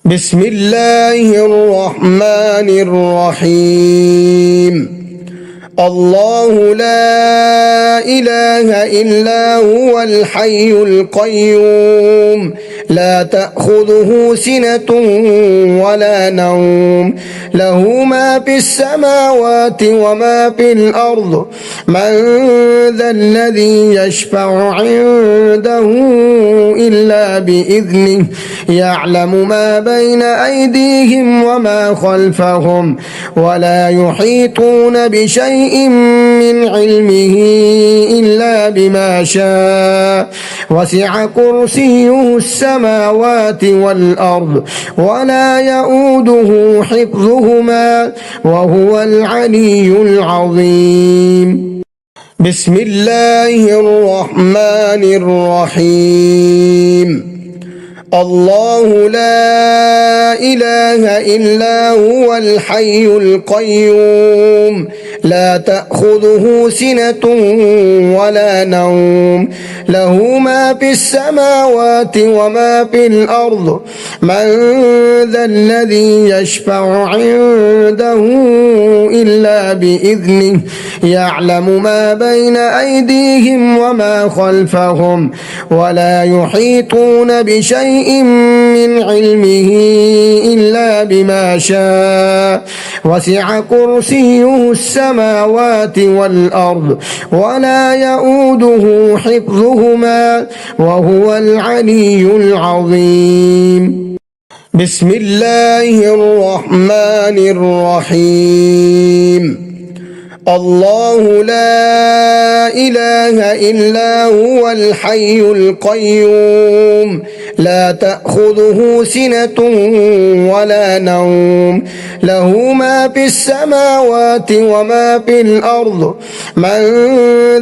بسم الله الرحمن الرحيم. الله لا إله إلا هو الحي القيوم لا تأخذه سنة ولا نوم له ما في السماوات وما في الأرض من ذا الذي يشفع عنده إلا بإذنه يعلم ما بين أيديهم وما خلفهم ولا يحيطون بشيء من علمه إلا بما شاء وسع كرسيه السماوات والأرض ولا يؤوده حفظهما وهو العلي العظيم. بسم الله الرحمن الرحيم. الله لا إله إلا هو الحي القيوم لا تأخذه سنة ولا نوم له ما في السماوات وما في الأرض من ذا الذي يشفع عنده إلا بإذنه يعلم ما بين أيديهم وما خلفهم ولا يحيطون بشيء من علمه إلا بما شاء وسع كرسيه السماوات والأرض ولا يؤوده حفظهما وهو العلي العظيم. بسم الله الرحمن الرحيم. الله لا إله إلا هو الحي القيوم لا تأخذه سنة ولا نوم له ما في السماوات وما في الأرض من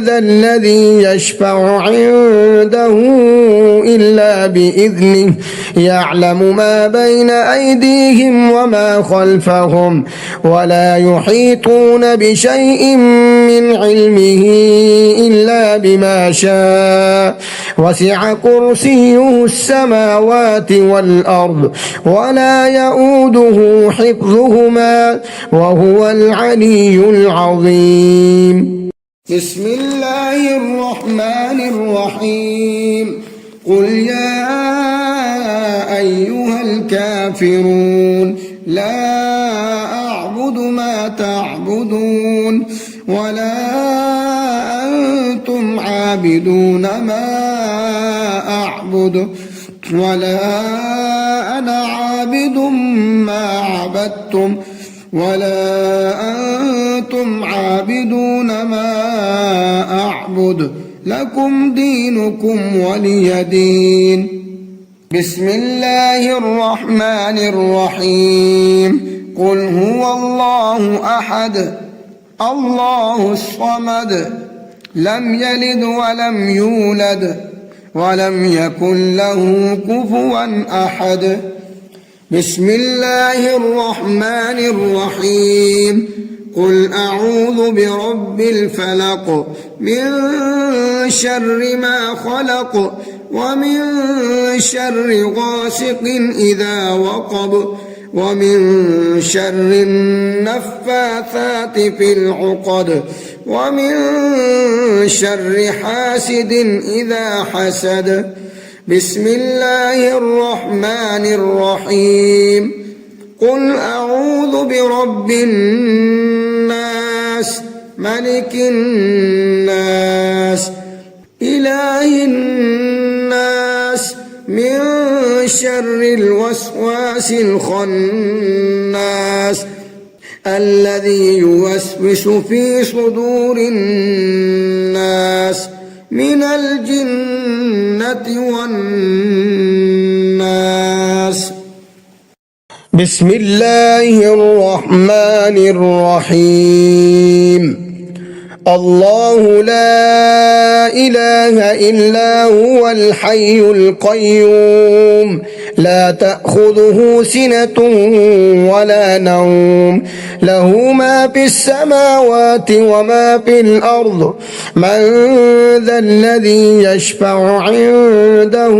ذا الذي يشفع عنده إلا بإذنه يعلم ما بين أيديهم وما خلفهم ولا يحيطون بشيء من علمه إلا بما شاء وسع كرسيه السماوات والأرض ولا يؤوده حفظهما وهو العلي العظيم. بسم الله الرحمن الرحيم. قل يا أيها الكافرون لا أعبد ما تعبدون ولا أنتم عابدون ما أعبد ولا أنا عابد ما عبدتم ولا أنتم عابدون ما أعبد لكم دينكم ولي دين. بسم الله الرحمن الرحيم. قل هو الله أحد الله الصمد لم يلد ولم يولد ولم يكن له كفوا أحد. بسم الله الرحمن الرحيم. قل أعوذ برب الفلق من شر ما خلق ومن شر غاسق إذا وقب ومن شر النفاثات في العقد ومن شر حاسد إذا حسد. بسم الله الرحمن الرحيم. قل أعوذ برب الناس ملك الناس إله الناس من شر الوسواس الخناس الذي يوسوس في صدور الناس من الجنة والناس. بسم الله الرحمن الرحيم. الله لا إله إلا هو الحي القيوم لا تأخذه سنة ولا نوم له ما في السماوات وما في الأرض من ذا الذي يشفع عنده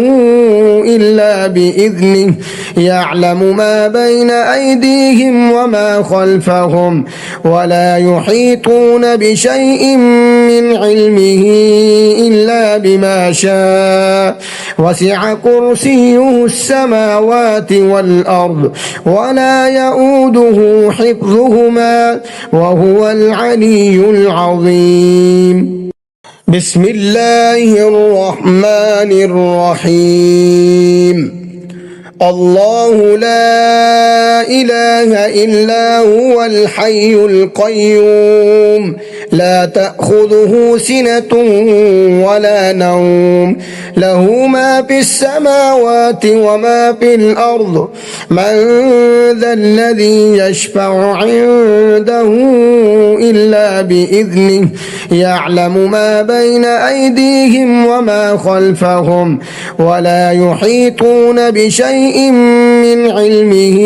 إلا بإذنه يعلم ما بين أيديهم وما خلفهم ولا يحيطون بشيء من علمه إلا بما شاء وسع كرسيه السماوات والأرض ولا يؤوده حفظهما وهو العلي العظيم. بسم الله الرحمن الرحيم. الله لا إله إلا هو الحي القيوم لا تأخذه سنة ولا نوم له ما في السماوات وما في الأرض من ذا الذي يشفع عنده إلا بإذنه يعلم ما بين أيديهم وما خلفهم ولا يحيطون بشيء من علمه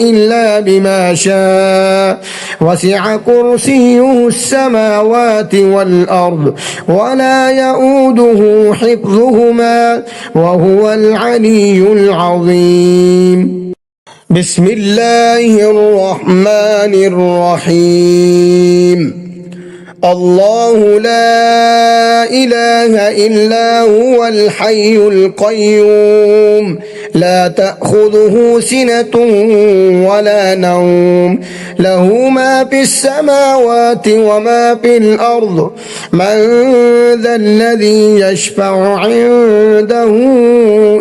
إلا بما شاء وسع كرسيه السماوات والأرض ولا يؤوده حفظهما وهو العلي العظيم. بسم الله الرحمن الرحيم. الله لا إله إلا هو الحي القيوم لا تأخذه سنة ولا نوم له ما في السماوات وما في الأرض من ذا الذي يشفع عنده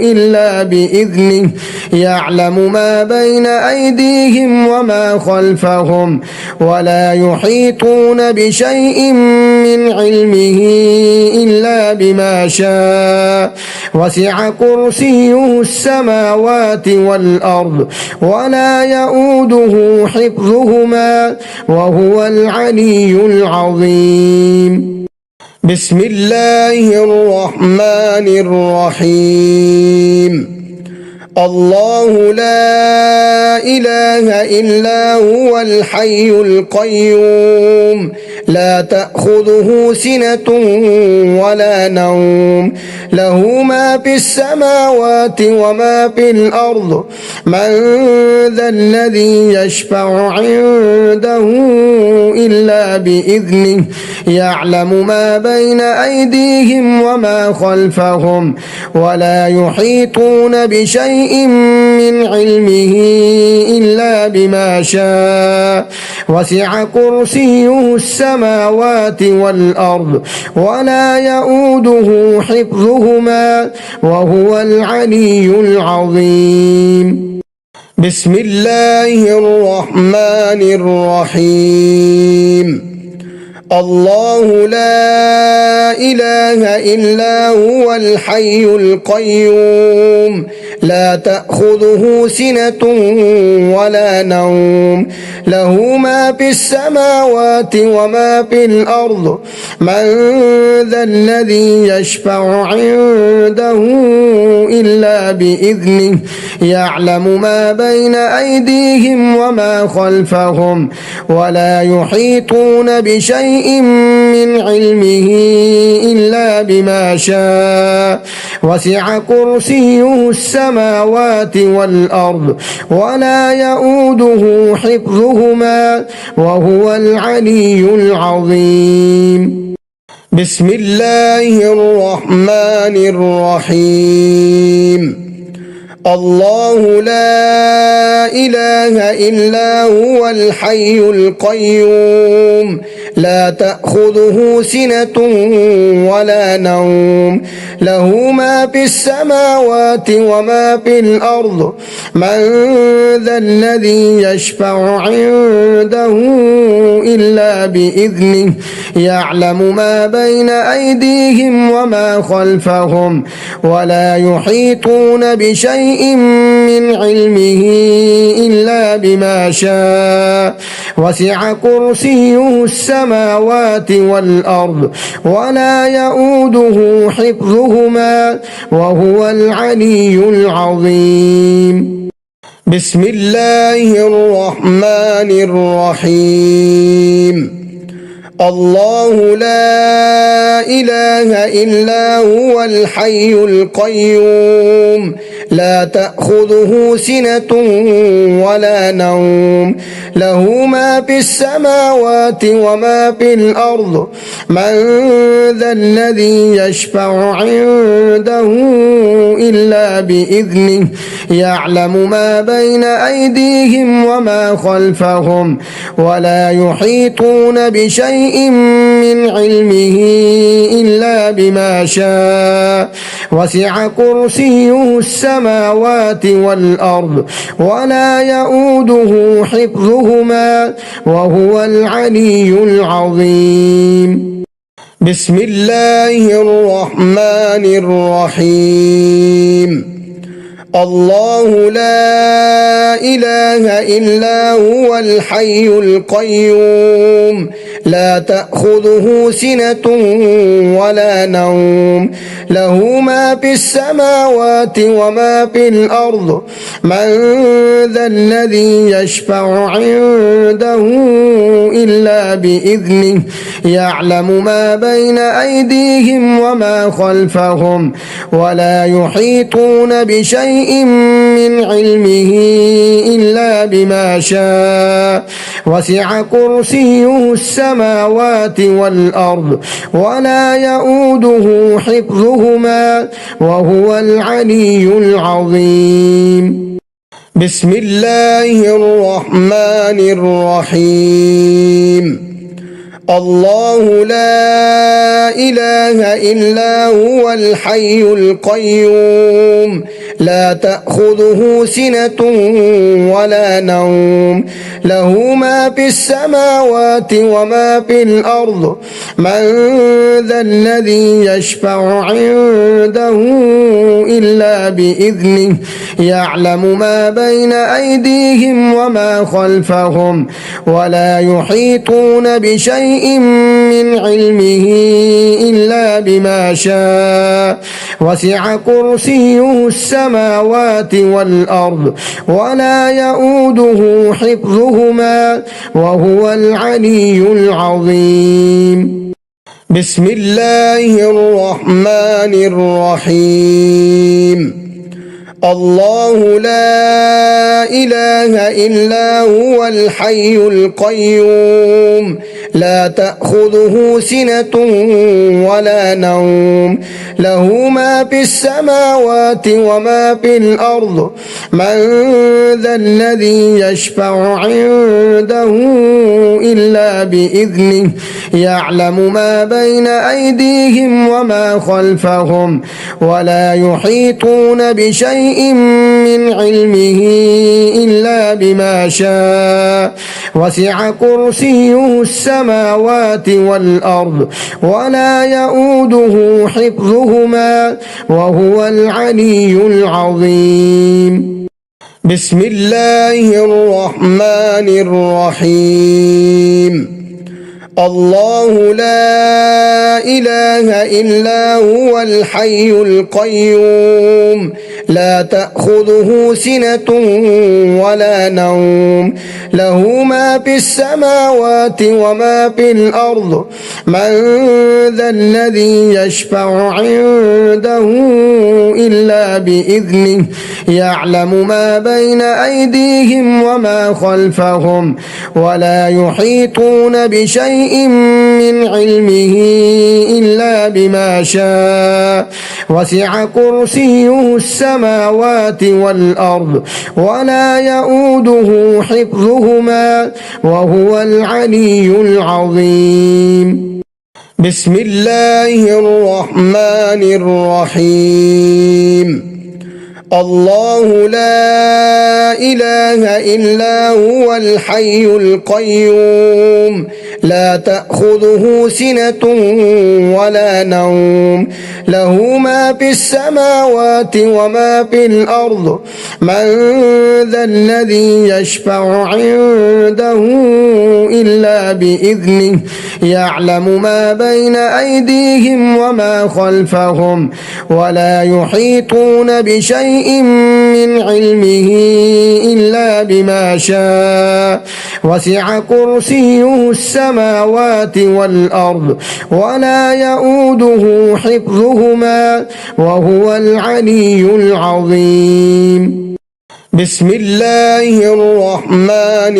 إلا بإذنه يعلم ما بين أيديهم وما خلفهم ولا يحيطون بشيء من علمه إلا بما شاء وسع كرسيه السماوات والأرض ولا يؤوده حفظهما وهو العلي العظيم. بسم الله الرحمن الرحيم. الله لا إله إلا هو الحي القيوم لا تأخذه سنة ولا نوم له ما في السماوات وما في الأرض من ذا الذي يشفع عنده إلا بإذنه يعلم ما بين أيديهم وما خلفهم ولا يحيطون بشيء من علمه إلا بما شاء وسع كرسيه السماوات والأرض ولا يؤوده حفظهما وهو العلي العظيم. بسم الله الرحمن الرحيم. الله لا إله إلا هو الحي القيوم لا تأخذه سنة ولا نوم له ما في السماوات وما في الأرض من ذا الذي يشفع عنده إلا بإذنه يعلم ما بين أيديهم وما خلفهم ولا يحيطون بشيء من علمه إلا بما شاء وسع كرسيه السماوات والأرض ولا يؤوده حفظهما وهو العلي العظيم. بسم الله الرحمن الرحيم. الله لا إله إلا هو الحي القيوم لا تأخذه سنة ولا نوم له ما في السماوات وما في الأرض من ذا الذي يشفع عنده إلا بإذنه يعلم ما بين أيديهم وما خلفهم ولا يحيطون بشيء من علمه إلا بما شاء وسع كرسيه السماوات والأرض ولا يؤوده حفظهما وهو العلي العظيم. بسم الله الرحمن الرحيم. الله لا إله إلا هو الحي القيوم لا تأخذه سنة ولا نوم له ما في السماوات وما في الأرض من ذا الذي يشفع عنده إلا بإذنه يعلم ما بين أيديهم وما خلفهم ولا يحيطون بشيء من علمه إلا بما شاء وسع كرسيه السماوات والأرض ولا يؤوده حفظهما وهو العلي العظيم. بسم الله الرحمن الرحيم. الله لا إله إلا هو الحي القيوم لا تأخذه سنة ولا نوم له ما في السماوات وما في الأرض من ذا الذي يشفع عنده إلا بإذنه يعلم ما بين أيديهم وما خلفهم ولا يحيطون بشيء من علمه إلا بما شاء وسع كرسيه السماوات والأرض ولا يؤوده حفظهما وهو العلي العظيم. بسم الله الرحمن الرحيم. الله لا إله إلا هو الحي القيوم لا تأخذه سنة ولا نوم له ما في السماوات وما في الأرض من ذا الذي يشفع عنده إلا بإذنه يعلم ما بين أيديهم وما خلفهم ولا يحيطون بشيء من علمه إلا بما شاء وسع كرسيه السماوات والأرض ولا يؤوده حفظهما وهو العلي العظيم. بسم الله الرحمن الرحيم. الله لا إله إلا هو الحي القيوم لا تأخذه سنة ولا نوم له ما في السماوات وما في الأرض من ذا الذي يشفع عنده إلا بإذنه يعلم ما بين أيديهم وما خلفهم ولا يحيطون بشيء من علمه إلا بما شاء وسع كرسيه السماوات والأرض ولا يؤوده حفظهما وهو العلي العظيم. بسم الله الرحمن الرحيم. الله لا إله إلا هو الحي القيوم لا تأخذه سنة ولا نوم له ما في السماوات وما في الأرض من ذا الذي يشفع عنده إلا بإذنه يعلم ما بين أيديهم وما خلفهم ولا يحيطون بشيء من علمه إلا بما شاء وسع كرسيه السماوات والأرض ولا يؤوده حفظهما وهو العلي العظيم. بسم الله الرحمن الرحيم. الله لا إله إلا هو الحي القيوم لا تأخذه سنة ولا نوم له ما في السماوات وما في الأرض من ذا الذي يشفع عنده إلا بإذنه يعلم ما بين أيديهم وما خلفهم ولا يحيطون بشيء من علمه إلا بما شاء وسع كرسيه السماوات والأرض ولا يؤوده حفظهما وهو العلي العظيم. بسم الله الرحمن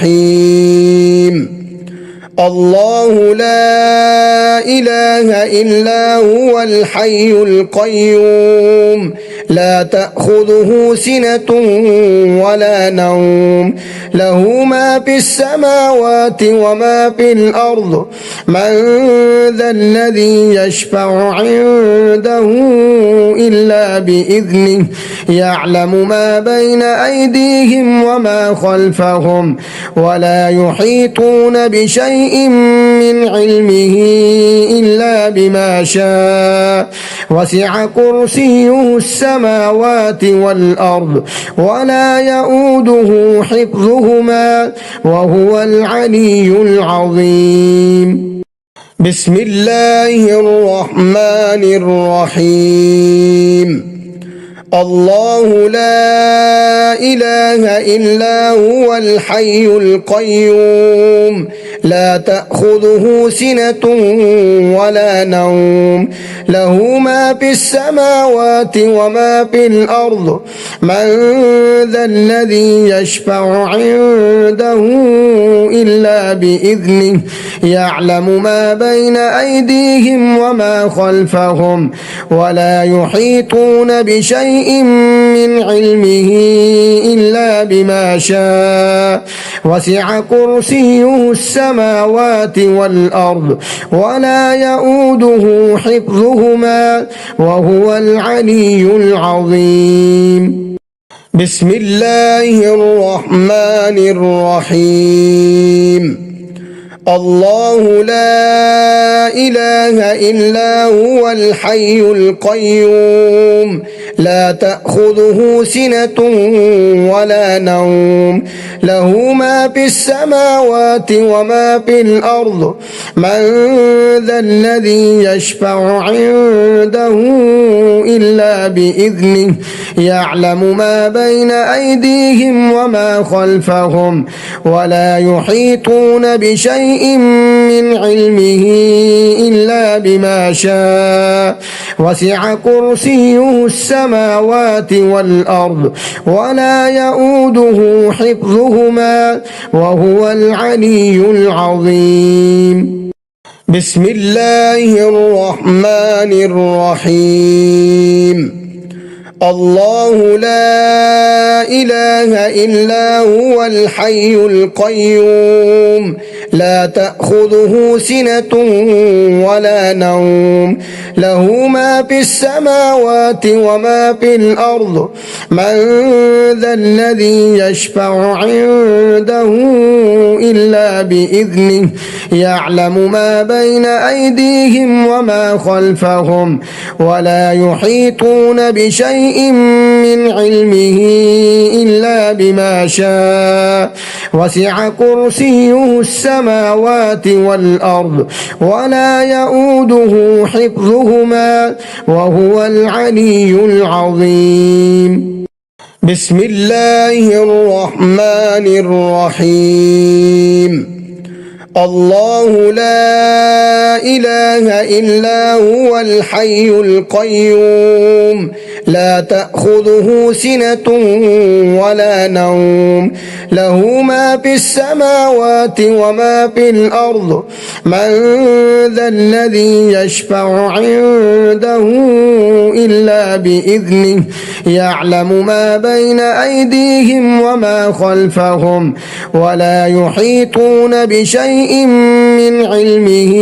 الرحيم. الله لا إله إلا هو الحي القيوم لا تأخذه سنة ولا نوم له ما في السماوات وما في الأرض من ذا الذي يشفع عنده إلا بإذنه يعلم ما بين أيديهم وما خلفهم ولا يحيطون بشيء من علمه إلا بما شاء وسع كرسيه السماوات والأرض ولا يؤوده حفظهما وهو العلي العظيم. بسم الله الرحمن الرحيم. الله لا إله إلا هو الحي القيوم لا تأخذه سنة ولا نوم له ما في السماوات وما في الأرض من ذا الذي يشفع عنده إلا بإذنه يعلم ما بين أيديهم وما خلفهم ولا يحيطون بشيء من علمه إلا بما شاء وسع كرسيه السماوات والأرض ولا يؤوده حفظهما وهو العلي العظيم. بسم الله الرحمن الرحيم. الله لا إله إلا هو الحي القيوم لا تأخذه سنة ولا نوم له ما في السماوات وما في الأرض من ذا الذي يشفع عنده إلا بإذنه يعلم ما بين أيديهم وما خلفهم ولا يحيطون بشيء من علمه إلا بما شاء وسع كرسيه السماوات والأرض ولا يؤوده حفظهما وهو العلي العظيم. بسم الله الرحمن الرحيم. الله لا إله إلا هو الحي القيوم لا تأخذه سنة ولا نوم له ما في السماوات وما في الأرض من ذا الذي يشفع عنده إلا بإذنه يعلم ما بين أيديهم وما خلفهم ولا يحيطون بشيء من علمه إلا بما شاء وسع كرسيه السماوات والأرض ولا يؤوده حفظهما وهو العلي العظيم. بسم الله الرحمن الرحيم. الله لا إله إلا هو الحي القيوم لا تأخذه سنة ولا نوم له ما في السماوات وما في الأرض من ذا الذي يشفع عنده إلا بإذنه يعلم ما بين أيديهم وما خلفهم ولا يحيطون بشيء من علمه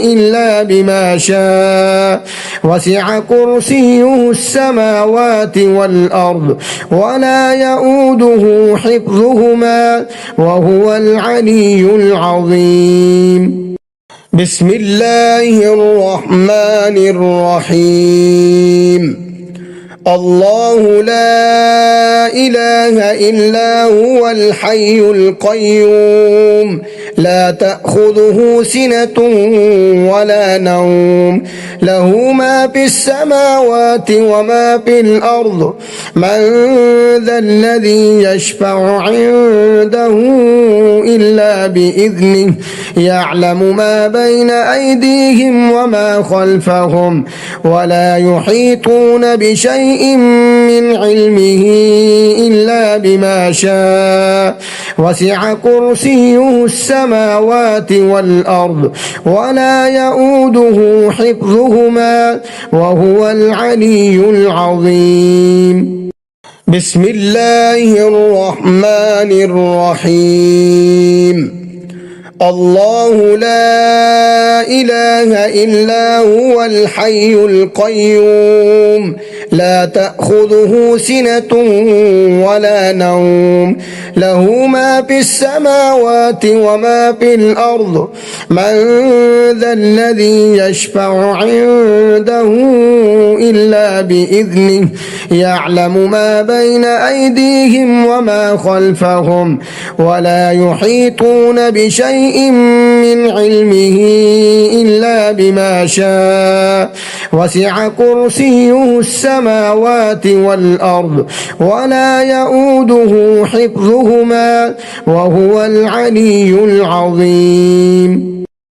إلا بما شاء وسع كرسيه السماوات والأرض ولا يؤوده حفظهما وهو العلي العظيم. بسم الله الرحمن الرحيم الله لا إله إلا هو الحي القيوم لا تأخذه سنة ولا نوم له ما في السماوات وما في الأرض من ذا الذي يشفع عنده إلا بإذنه يعلم ما بين أيديهم وما خلفهم ولا يحيطون بشيء من علمه إلا بما شاء وسع كرسيه السماوات والأرض ولا يؤوده حفظهما وهو العلي العظيم بسم الله الرحمن الرحيم الله لا إله إلا هو الحي القيوم لا تأخذه سنة ولا نوم له ما في السماوات وما في الأرض من ذا الذي يشفع عنده إلا بإذنه يعلم ما بين أيديهم وما خلفهم ولا يحيطون بشيء من علمه إلا بما شاء وسع كرسيه السماوات والأرض ولا يؤوده حفظهما وهو العلي العظيم